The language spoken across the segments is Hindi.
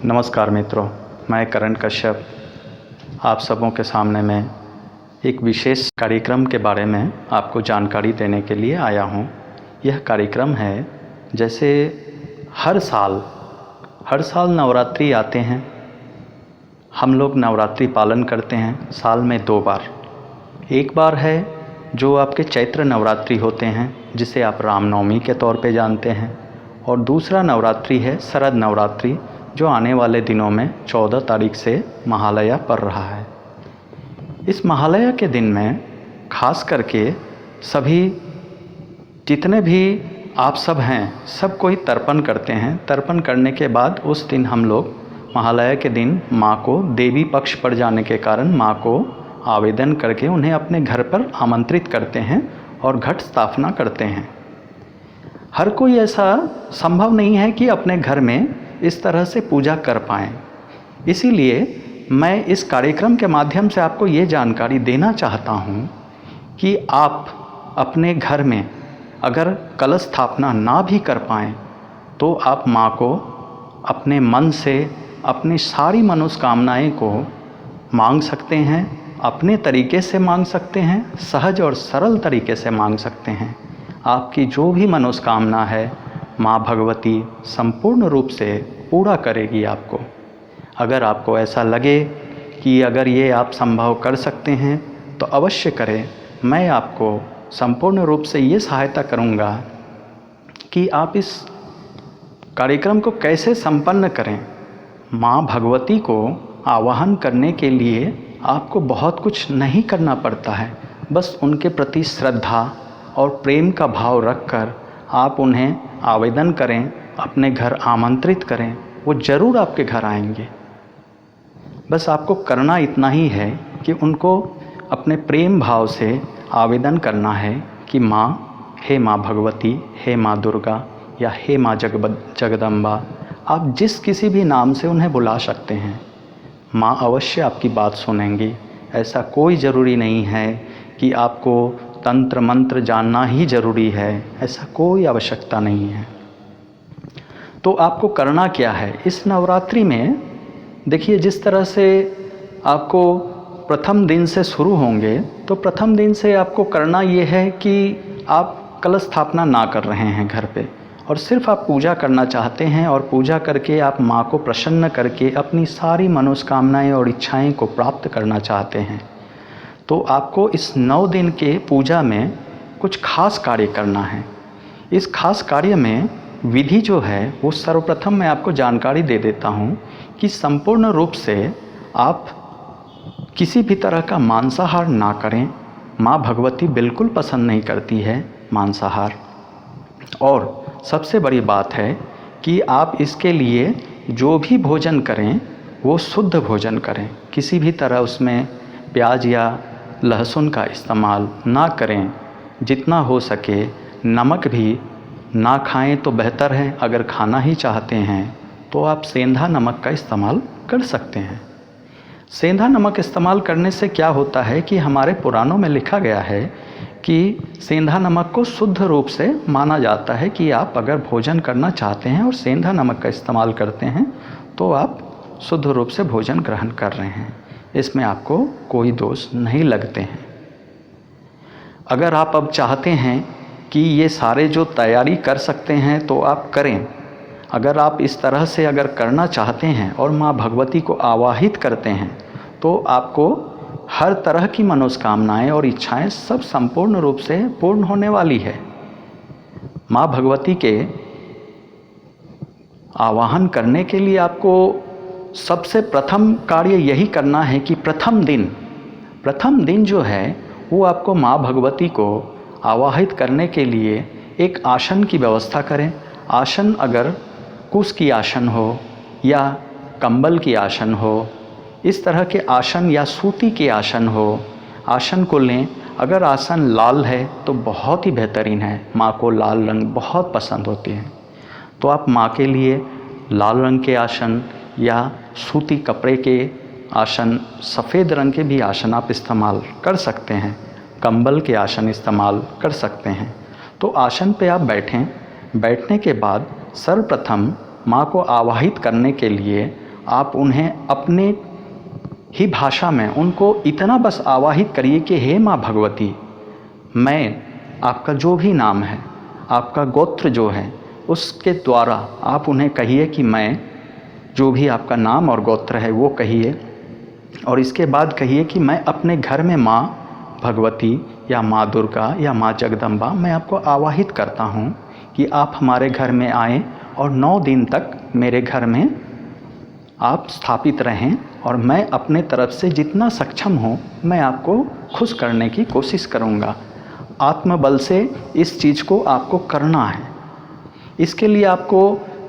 नमस्कार मित्रों, मैं करण कश्यप आप सबों के सामने में एक विशेष कार्यक्रम के बारे में आपको जानकारी देने के लिए आया हूँ। यह कार्यक्रम है, जैसे हर साल नवरात्रि आते हैं। हम लोग नवरात्रि पालन करते हैं साल में 2 बार। एक बार है जो आपके चैत्र नवरात्रि होते हैं, जिसे आप रामनवमी के तौर पे जानते हैं, और दूसरा नवरात्रि है शरद नवरात्रि, जो आने वाले दिनों में 14 तारीख से महालया पड़ रहा है। इस महालया के दिन में खास करके सभी जितने भी आप सब हैं, सब कोई तर्पण करते हैं। तर्पण करने के बाद उस दिन हम लोग महालया के दिन माँ को, देवी पक्ष पड़ जाने के कारण माँ को आवेदन करके उन्हें अपने घर पर आमंत्रित करते हैं और घट स्थापना करते हैं। हर कोई ऐसा संभव नहीं है कि अपने घर में इस तरह से पूजा कर पाएँ। इसीलिए मैं इस कार्यक्रम के माध्यम से आपको ये जानकारी देना चाहता हूँ कि आप अपने घर में अगर कलश स्थापना ना भी कर पाएँ तो आप माँ को अपने मन से अपनी सारी मनोकामनाएं को मांग सकते हैं। अपने तरीके से मांग सकते हैं, सहज और सरल तरीके से मांग सकते हैं। आपकी जो भी मनोकामना है माँ भगवती संपूर्ण रूप से पूरा करेगी आपको। अगर आपको ऐसा लगे कि अगर ये आप संभव कर सकते हैं तो अवश्य करें। मैं आपको संपूर्ण रूप से ये सहायता करूँगा कि आप इस कार्यक्रम को कैसे संपन्न करें। माँ भगवती को आवाहन करने के लिए आपको बहुत कुछ नहीं करना पड़ता है, बस उनके प्रति श्रद्धा और प्रेम का भाव रखकर आप उन्हें आवेदन करें, अपने घर आमंत्रित करें, वो ज़रूर आपके घर आएंगे। बस आपको करना इतना ही है कि उनको अपने प्रेम भाव से आवेदन करना है कि माँ, हे माँ भगवती, हे माँ दुर्गा या हे माँ जगदम्बा, आप जिस किसी भी नाम से उन्हें बुला सकते हैं। माँ अवश्य आपकी बात सुनेंगी। ऐसा कोई ज़रूरी नहीं है कि आपको तंत्र मंत्र जानना ही ज़रूरी है, ऐसा कोई आवश्यकता नहीं है। तो आपको करना क्या है इस नवरात्रि में? देखिए, जिस तरह से आपको प्रथम दिन से शुरू होंगे, तो प्रथम दिन से आपको करना ये है कि आप कलश स्थापना ना कर रहे हैं घर पे, और सिर्फ आप पूजा करना चाहते हैं, और पूजा करके आप माँ को प्रसन्न करके अपनी सारी मनोकामनाएं और इच्छाएं को प्राप्त करना चाहते हैं। तो आपको इस 9 दिन के पूजा में कुछ खास कार्य करना है। इस खास कार्य में विधि जो है वो सर्वप्रथम मैं आपको जानकारी दे देता हूँ कि संपूर्ण रूप से आप किसी भी तरह का मांसाहार ना करें। माँ भगवती बिल्कुल पसंद नहीं करती है मांसाहार। और सबसे बड़ी बात है कि आप इसके लिए जो भी भोजन करें वो शुद्ध भोजन करें। किसी भी तरह उसमें प्याज या लहसुन का इस्तेमाल ना करें। जितना हो सके नमक भी ना खाएं तो बेहतर है। अगर खाना ही चाहते हैं तो आप सेंधा नमक का इस्तेमाल कर सकते हैं। सेंधा नमक इस्तेमाल करने से क्या होता है कि हमारे पुराणों में लिखा गया है कि सेंधा नमक को शुद्ध रूप से माना जाता है कि आप अगर भोजन करना चाहते हैं और सेंधा नमक का इस्तेमाल करते हैं तो आप शुद्ध रूप से भोजन ग्रहण कर रहे हैं। इसमें आपको कोई दोष नहीं लगते हैं। अगर आप अब चाहते हैं कि ये सारे जो तैयारी कर सकते हैं तो आप करें। अगर आप इस तरह से अगर करना चाहते हैं और माँ भगवती को आवाहित करते हैं तो आपको हर तरह की मनोकामनाएं और इच्छाएं सब संपूर्ण रूप से पूर्ण होने वाली है। माँ भगवती के आवाहन करने के लिए आपको सबसे प्रथम कार्य यही करना है कि प्रथम दिन जो है वो आपको माँ भगवती को आवाहित करने के लिए एक आसन की व्यवस्था करें। आसन अगर कुश की आसन हो या कंबल की आसन हो, इस तरह के आसन या सूती के आसन हो, आसन को लें। अगर आसन लाल है तो बहुत ही बेहतरीन है। माँ को लाल रंग बहुत पसंद होती है, तो आप माँ के लिए लाल रंग के आसन या सूती कपड़े के आसन, सफ़ेद रंग के भी आसन आप इस्तेमाल कर सकते हैं। कंबल के आसन इस्तेमाल कर सकते हैं। तो आसन पे आप बैठें। बैठने के बाद सर्वप्रथम माँ को आवाहित करने के लिए आप उन्हें अपने ही भाषा में उनको इतना बस आवाहित करिए कि हे माँ भगवती, मैं आपका जो भी नाम है, आपका गोत्र जो है, उसके द्वारा आप उन्हें कहिए कि मैं, जो भी आपका नाम और गोत्र है वो कहिए, और इसके बाद कहिए कि मैं अपने घर में माँ भगवती या माँ दुर्गा या माँ जगदम्बा, मैं आपको आवाहित करता हूँ कि आप हमारे घर में आएँ और 9 दिन तक मेरे घर में आप स्थापित रहें, और मैं अपने तरफ से जितना सक्षम हूँ मैं आपको खुश करने की कोशिश करूँगा। आत्मबल से इस चीज़ को आपको करना है। इसके लिए आपको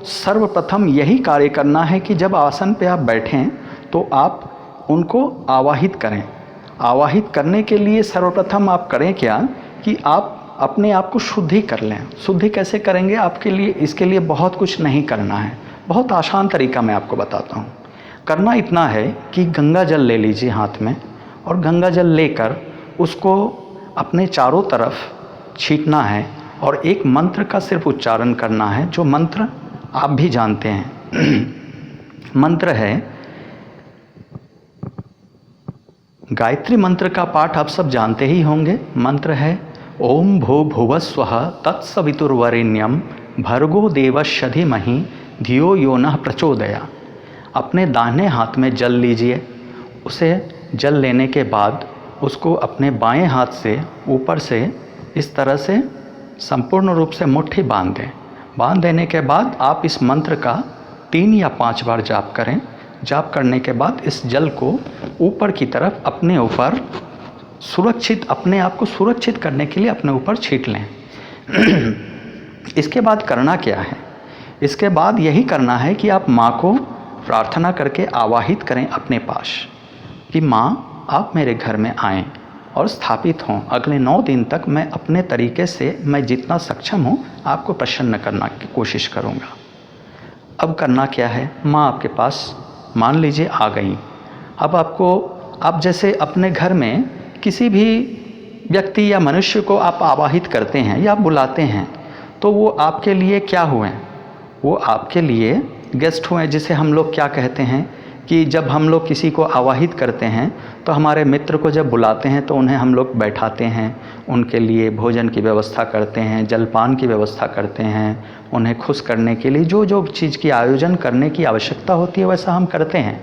सर्वप्रथम यही कार्य करना है कि जब आसन पे आप बैठें तो आप उनको आवाहित करें। आवाहित करने के लिए सर्वप्रथम आप करें क्या कि आप अपने आप को शुद्धि कर लें। शुद्धि कैसे करेंगे आपके लिए, इसके लिए बहुत कुछ नहीं करना है, बहुत आसान तरीका मैं आपको बताता हूँ। करना इतना है कि गंगा जल ले लीजिए हाथ में, और गंगा जल लेकर उसको अपने चारों तरफ छींटना है, और एक मंत्र का सिर्फ उच्चारण करना है, जो मंत्र आप भी जानते हैं। मंत्र है गायत्री मंत्र का पाठ आप सब जानते ही होंगे। मंत्र है ओम भू भुवस्वः तत्सवितुर्वरेण्यम भर्गो देवस्य धीमहि धियो यो नः प्रचोदयात्। अपने दाहिने हाथ में जल लीजिए। उसे जल लेने के बाद उसको अपने बाएं हाथ से ऊपर से इस तरह से संपूर्ण रूप से मुट्ठी बांध दें। बांध देने के बाद आप इस मंत्र का 3 या 5 बार जाप करें। जाप करने के बाद इस जल को ऊपर की तरफ अपने ऊपर सुरक्षित, अपने आप को सुरक्षित करने के लिए अपने ऊपर छींट लें। इसके बाद करना क्या है, इसके बाद यही करना है कि आप माँ को प्रार्थना करके आवाहित करें अपने पास कि माँ आप मेरे घर में आएँ और स्थापित हों। अगले 9 दिन तक मैं अपने तरीके से, मैं जितना सक्षम हूँ आपको प्रसन्न करना की कोशिश करूँगा। अब करना क्या है, माँ आपके पास मान लीजिए आ गई। अब आपको, आप जैसे अपने घर में किसी भी व्यक्ति या मनुष्य को आप आवाहित करते हैं या बुलाते हैं, तो वो आपके लिए क्या हुए, वो आपके लिए गेस्ट हुए। जिसे हम लोग क्या कहते हैं कि जब हम लोग किसी को आवाहित करते हैं तो हमारे मित्र को जब बुलाते हैं तो उन्हें हम लोग बैठाते हैं, उनके लिए भोजन की व्यवस्था करते हैं, जलपान की व्यवस्था करते हैं। उन्हें खुश करने के लिए जो जो चीज़ की आयोजन करने की आवश्यकता होती है वैसा हम करते हैं।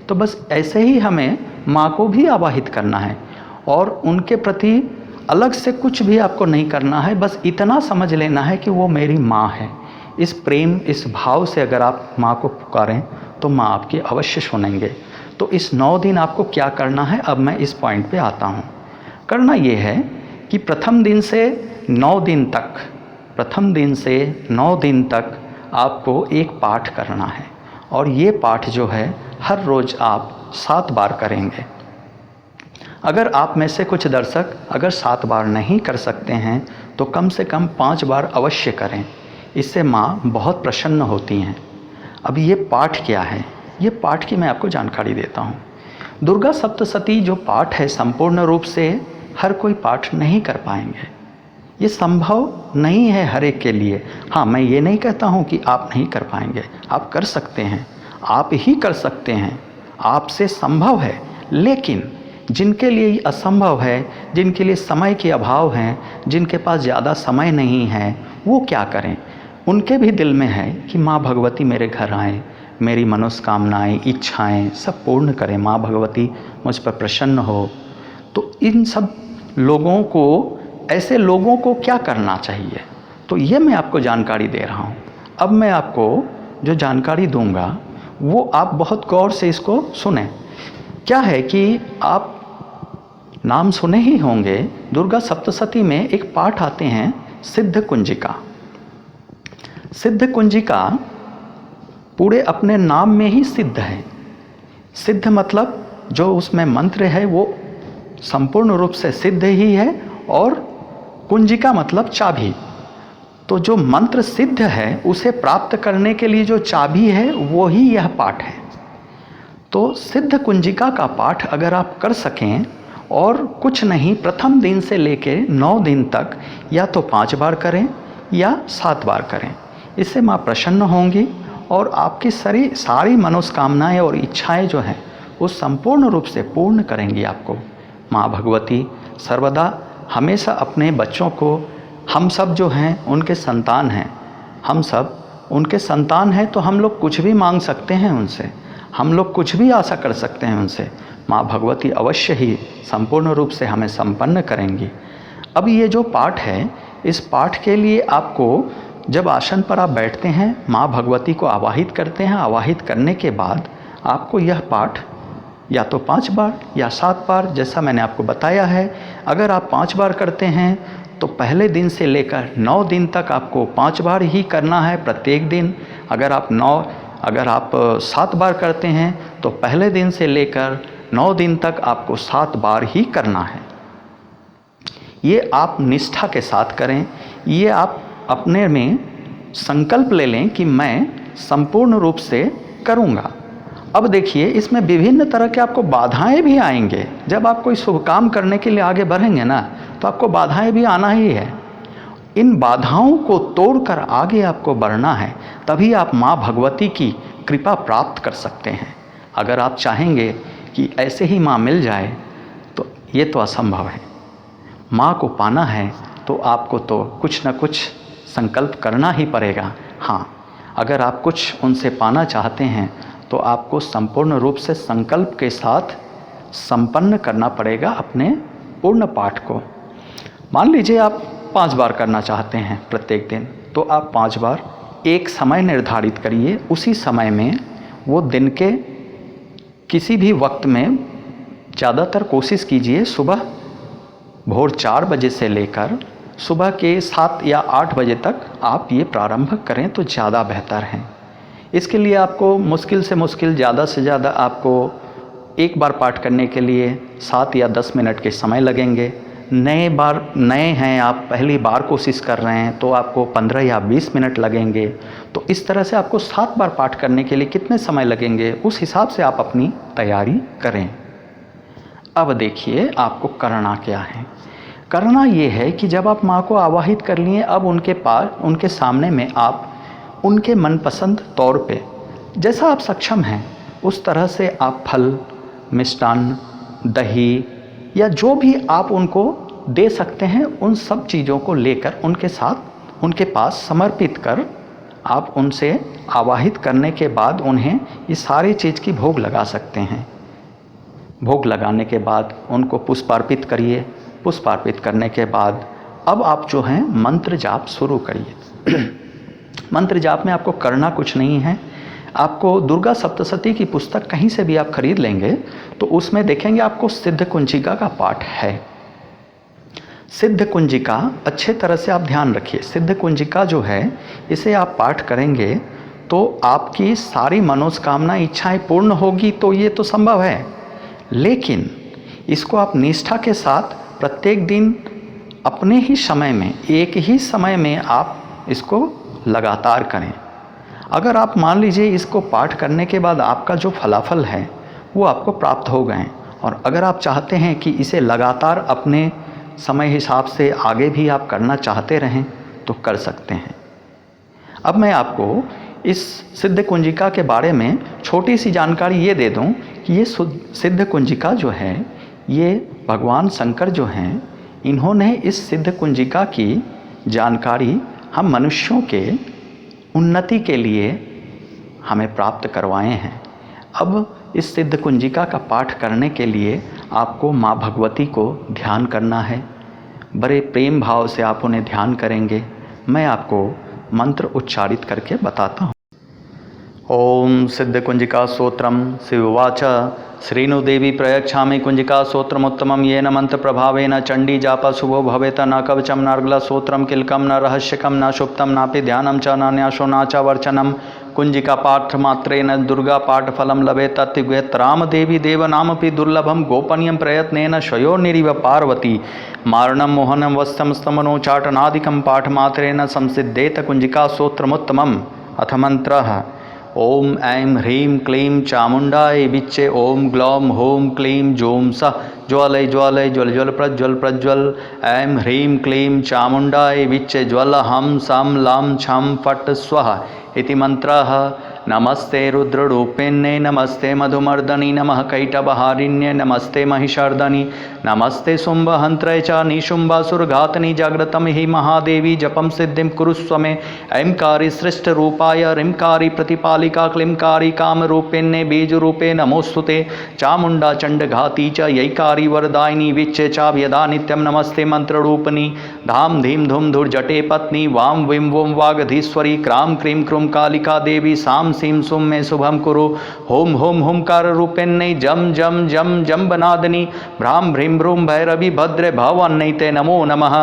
तो बस ऐसे ही हमें माँ को भी आवाहित करना है, और उनके प्रति अलग से कुछ भी आपको नहीं करना है। बस इतना समझ लेना है कि वो मेरी माँ है। इस प्रेम, इस भाव से अगर आप माँ को पुकारें तो माँ आपकी अवश्य सुनेंगे। तो इस 9 दिन आपको क्या करना है, अब मैं इस पॉइंट पे आता हूँ। करना ये है कि प्रथम दिन से 9 दिन तक आपको एक पाठ करना है, और ये पाठ जो है हर रोज़ आप 7 बार करेंगे। अगर आप में से कुछ दर्शक अगर 7 बार नहीं कर सकते हैं तो कम से कम 5 बार अवश्य करें। इससे माँ बहुत प्रसन्न होती हैं। अब ये पाठ क्या है, ये पाठ की मैं आपको जानकारी देता हूँ। दुर्गा सप्तशती जो पाठ है, संपूर्ण रूप से हर कोई पाठ नहीं कर पाएंगे, ये संभव नहीं है हर एक के लिए। हाँ, मैं ये नहीं कहता हूँ कि आप नहीं कर पाएंगे, आप कर सकते हैं, आप ही कर सकते हैं, आपसे संभव है। लेकिन जिनके लिए ये असंभव है, जिनके लिए समय के अभाव हैं, जिनके पास ज़्यादा समय नहीं है, वो क्या करें। उनके भी दिल में है कि माँ भगवती मेरे घर आए, मेरी मनोकामनाएं, इच्छाएं सब पूर्ण करें, माँ भगवती मुझ पर प्रसन्न हो। तो इन सब लोगों को, ऐसे लोगों को क्या करना चाहिए, तो ये मैं आपको जानकारी दे रहा हूँ। अब मैं आपको जो जानकारी दूंगा वो आप बहुत गौर से इसको सुने। क्या है कि आप नाम सुने ही होंगे, दुर्गा सप्तशती में एक पाठ आते हैं सिद्ध कुंजिका। सिद्ध कुंजिका पूरे अपने नाम में ही सिद्ध है। सिद्ध मतलब जो उसमें मंत्र है वो संपूर्ण रूप से सिद्ध ही है, और कुंजिका मतलब चाबी। तो जो मंत्र सिद्ध है उसे प्राप्त करने के लिए जो चाबी है वो ही यह पाठ है। तो सिद्ध कुंजिका का पाठ अगर आप कर सकें, और कुछ नहीं, प्रथम दिन से लेके 9 दिन तक या तो 5 बार करें या 7 बार करें, इससे माँ प्रसन्न होंगी और आपकी सारी मनोकामनाएं और इच्छाएं जो हैं वो संपूर्ण रूप से पूर्ण करेंगी आपको। माँ भगवती सर्वदा हमेशा अपने बच्चों को, हम सब जो हैं उनके संतान हैं, हम सब उनके संतान हैं, तो हम लोग कुछ भी मांग सकते हैं उनसे, हम लोग कुछ भी आशा कर सकते हैं उनसे। माँ भगवती अवश्य ही संपूर्ण रूप से हमें संपन्न करेंगी। अब ये जो पाठ है, इस पाठ के लिए आपको जब आसन पर आप बैठते हैं, माँ भगवती को आवाहित करते हैं, आवाहित करने के बाद आपको यह पाठ या तो 5 बार या 7 बार, जैसा मैंने आपको बताया है। अगर आप 5 बार करते हैं तो पहले दिन से लेकर 9 दिन तक आपको 5 बार ही करना है प्रत्येक दिन। अगर आप 7 बार करते हैं तो पहले दिन से लेकर 9 दिन तक आपको 7 बार ही करना है। ये आप निष्ठा के साथ करें। ये आप अपने में संकल्प ले लें कि मैं संपूर्ण रूप से करूँगा। अब देखिए, इसमें विभिन्न तरह के आपको बाधाएं भी आएंगे। जब आप कोई शुभ काम करने के लिए आगे बढ़ेंगे ना, तो आपको बाधाएं भी आना ही है। इन बाधाओं को तोड़कर आगे आपको बढ़ना है, तभी आप माँ भगवती की कृपा प्राप्त कर सकते हैं। अगर आप चाहेंगे कि ऐसे ही माँ मिल जाए तो ये तो असंभव है। माँ को पाना है तो आपको तो कुछ न कुछ संकल्प करना ही पड़ेगा। हाँ, अगर आप कुछ उनसे पाना चाहते हैं तो आपको संपूर्ण रूप से संकल्प के साथ संपन्न करना पड़ेगा अपने पूर्ण पाठ को। मान लीजिए आप 5 बार करना चाहते हैं प्रत्येक दिन, तो आप 5 बार एक समय निर्धारित करिए। उसी समय में, वो दिन के किसी भी वक्त में, ज़्यादातर कोशिश कीजिए सुबह भोर 4 बजे से लेकर सुबह के 7 या 8 बजे तक आप ये प्रारंभ करें तो ज़्यादा बेहतर है। इसके लिए आपको मुश्किल से मुश्किल, ज़्यादा से ज़्यादा आपको एक बार पाठ करने के लिए 7 या 10 मिनट के समय लगेंगे। नए हैं आप, पहली बार कोशिश कर रहे हैं, तो आपको 15 या 20 मिनट लगेंगे। तो इस तरह से आपको 7 बार पाठ करने के लिए कितने समय लगेंगे, उस हिसाब से आप अपनी तैयारी करें। अब देखिए, आपको करना क्या है। करना ये है कि जब आप माँ को आवाहित कर लिए, अब उनके सामने में आप उनके मनपसंद तौर पे जैसा आप सक्षम हैं उस तरह से आप फल, मिष्टान्न, दही या जो भी आप उनको दे सकते हैं, उन सब चीज़ों को लेकर उनके पास समर्पित कर आप उनसे आवाहित करने के बाद उन्हें ये सारी चीज़ की भोग लगा सकते हैं। भोग लगाने के बाद उनको पुष्पार्पित करिए। पुष्पार्पित करने के बाद अब आप जो हैं मंत्र जाप शुरू करिए। मंत्र जाप में आपको करना कुछ नहीं है। आपको दुर्गा सप्तशती की पुस्तक कहीं से भी आप खरीद लेंगे तो उसमें देखेंगे आपको सिद्ध कुंजिका का पाठ है। सिद्ध कुंजिका अच्छे तरह से आप ध्यान रखिए। सिद्ध कुंजिका जो है, इसे आप पाठ करेंगे तो आपकी सारी मनोकामना इच्छाएं पूर्ण होगी, तो ये तो संभव है। लेकिन इसको आप निष्ठा के साथ प्रत्येक दिन अपने ही समय में, एक ही समय में आप इसको लगातार करें। अगर आप मान लीजिए इसको पाठ करने के बाद आपका जो फलाफल है वो आपको प्राप्त हो गए, और अगर आप चाहते हैं कि इसे लगातार अपने समय हिसाब से आगे भी आप करना चाहते रहें तो कर सकते हैं। अब मैं आपको इस सिद्ध कुंजिका के बारे में छोटी सी जानकारी ये दे दूं कि ये सिद्ध कुंजिका जो है, ये भगवान शंकर जो हैं, इन्होंने इस सिद्ध कुंजिका की जानकारी हम मनुष्यों के उन्नति के लिए हमें प्राप्त करवाए हैं। अब इस सिद्ध कुंजिका का पाठ करने के लिए आपको माँ भगवती को ध्यान करना है। बड़े प्रेम भाव से आप उन्हें ध्यान करेंगे। मैं आपको मंत्र उच्चारित करके बताता हूँ। ओम सिद्ध कुंजिका स्तोत्रम शिववाच श्रीनुदेवी प्रयच्छामि कुंजिका स्तोत्रमुत्तमं येन मंत्र प्रभावेन चंडी जापा शुभो भवेत न कवचम नार्गला स्तोत्रम किलकम न रहस्यकम न सुप्तम नापि ध्यानम च न न्यासो न च वर्चनम कुंजिका पाठ मात्रेन दुर्गा पाठ फलम लभेत अत्युग्यत रामदेवी देवनामपि दुर्लभम गोपनीयं प्रयत्नेन स्वयोर्निरिव पार्वती मारणं मोहनं वस्तम स्तमनोचाटनादिकं पाठ मात्रेन संसिद्धेत कुंजिका स्तोत्रमुत्तमम्। अथ मंत्रः ओम ऐं ह्रीं क्लीं चामुंडाय विच्चे ओम ग्लौम होम क्लीं जोम सः ज्वालय ज्वालय ज्वल ज्वल प्रज्वल प्रज्वल ऐं ह्रीं क्लीं चामुंडाय विच्चे ज्वल हम सम लं छं फट् स्वः इति मंत्रः नमस्ते रुद्ररूपिण्ये नमस्ते मधुमर्दनी नमः कैटभहारिण्ये नमस्ते महिषार्दनी नमस्ते शुम्भहन्त्रे च निशुम्भासुरघातनी जाग्रतं हि महादेवी जपं सिद्धिं कुरुस्व मे ऐंकारी सृष्टरूपाय ह्रींकारी प्रतिपालिका क्लींकारी कामरूपिण्ये बीजरूपे नमोस्तुते चामुण्डा चण्डघाती च यैकारी वरदायिनी विच्चे चाभ्यदा नित्यं नमस्ते मंत्ररूपिणी धाम धीम धूम धुर्जटे पत्नी वाम Vim वोम वागधीश्वरी cram cream क्रूम Kalika Devi साम सीम सुम में शुभम कुरु होम होम होमकार रूपिण्यै जम जम जम जम बनादनी भ्राम भ्रीम भ्रूम भैरवी भद्रे भवन्नैते नमो नमः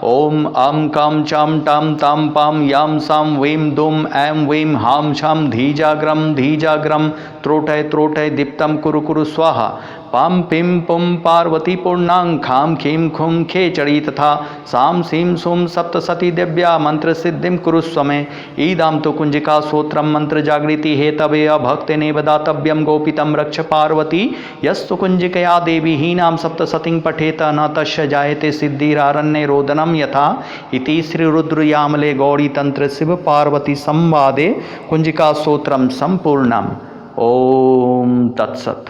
ओम अम कम चम टम तम पम यम सम वीम दुम ऐं वीम हाम छम धीजाग्रम त्रोटय त्रोटय दीप्तम कुरु कुरु स्वाहा पाम पिम पुम पार्वती पूर्णांग खाम खीम खुम खेचड़ी तथा साम सीम सुम सप्तसती दिव्या मंत्र सिद्धिम कुरुस्व मे ईदाम तो कुंजिका सूत्रम मंत्र जागृति हेतवे भक्ति नेवदातव्यम गोपितम रक्ष पार्वती यस्तु कुंजिकया देवी हीनाम सप्तसतिं पठेत न तस्य जायते सिद्धिरारण्ये रोदनम यथा इति श्री रुद्रयामले गौड़ी तंत्र शिव पार्वती संवादे कुंजिका सूत्रम संपूर्णम। ओम तत्सत।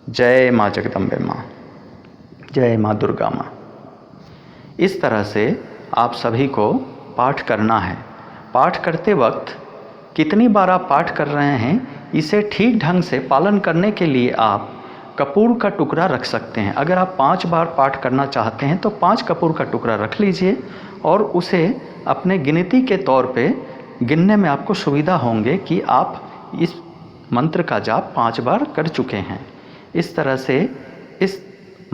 जय माँ जगदम्बे माँ, जय माँ दुर्गा माँ। इस तरह से आप सभी को पाठ करना है। पाठ करते वक्त कितनी बार आप पाठ कर रहे हैं, इसे ठीक ढंग से पालन करने के लिए आप कपूर का टुकड़ा रख सकते हैं। अगर आप 5 बार पाठ करना चाहते हैं तो 5 कपूर का टुकड़ा रख लीजिए और उसे अपने गिनती के तौर पे गिनने में आपको सुविधा होंगे कि आप इस मंत्र का जाप 5 बार कर चुके हैं। इस तरह से इस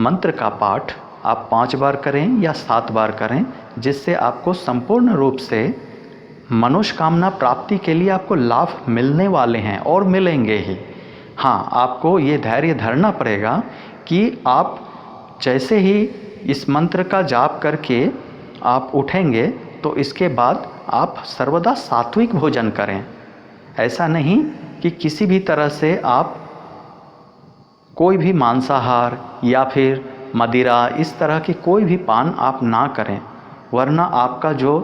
मंत्र का पाठ आप 5 बार करें या 7 बार करें, जिससे आपको संपूर्ण रूप से मनोकामना प्राप्ति के लिए आपको लाभ मिलने वाले हैं और मिलेंगे ही। हाँ, आपको ये धैर्य धरना पड़ेगा कि आप जैसे ही इस मंत्र का जाप करके आप उठेंगे तो इसके बाद आप सर्वदा सात्विक भोजन करें। ऐसा नहीं कि किसी भी तरह से आप कोई भी मांसाहार या फिर मदिरा इस तरह की कोई भी पान आप ना करें, वरना आपका जो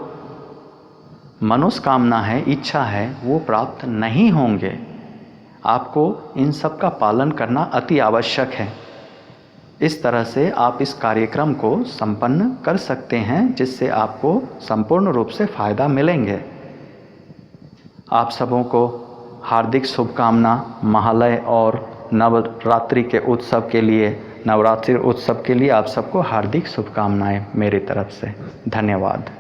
मनोकामना है, इच्छा है, वो प्राप्त नहीं होंगे। आपको इन सब का पालन करना अति आवश्यक है। इस तरह से आप इस कार्यक्रम को संपन्न कर सकते हैं, जिससे आपको संपूर्ण रूप से फ़ायदा मिलेंगे। आप सबों को हार्दिक शुभकामना। महालय और नवरात्रि के उत्सव के लिए, नवरात्रि उत्सव के लिए आप सबको हार्दिक शुभकामनाएं मेरी तरफ से। धन्यवाद।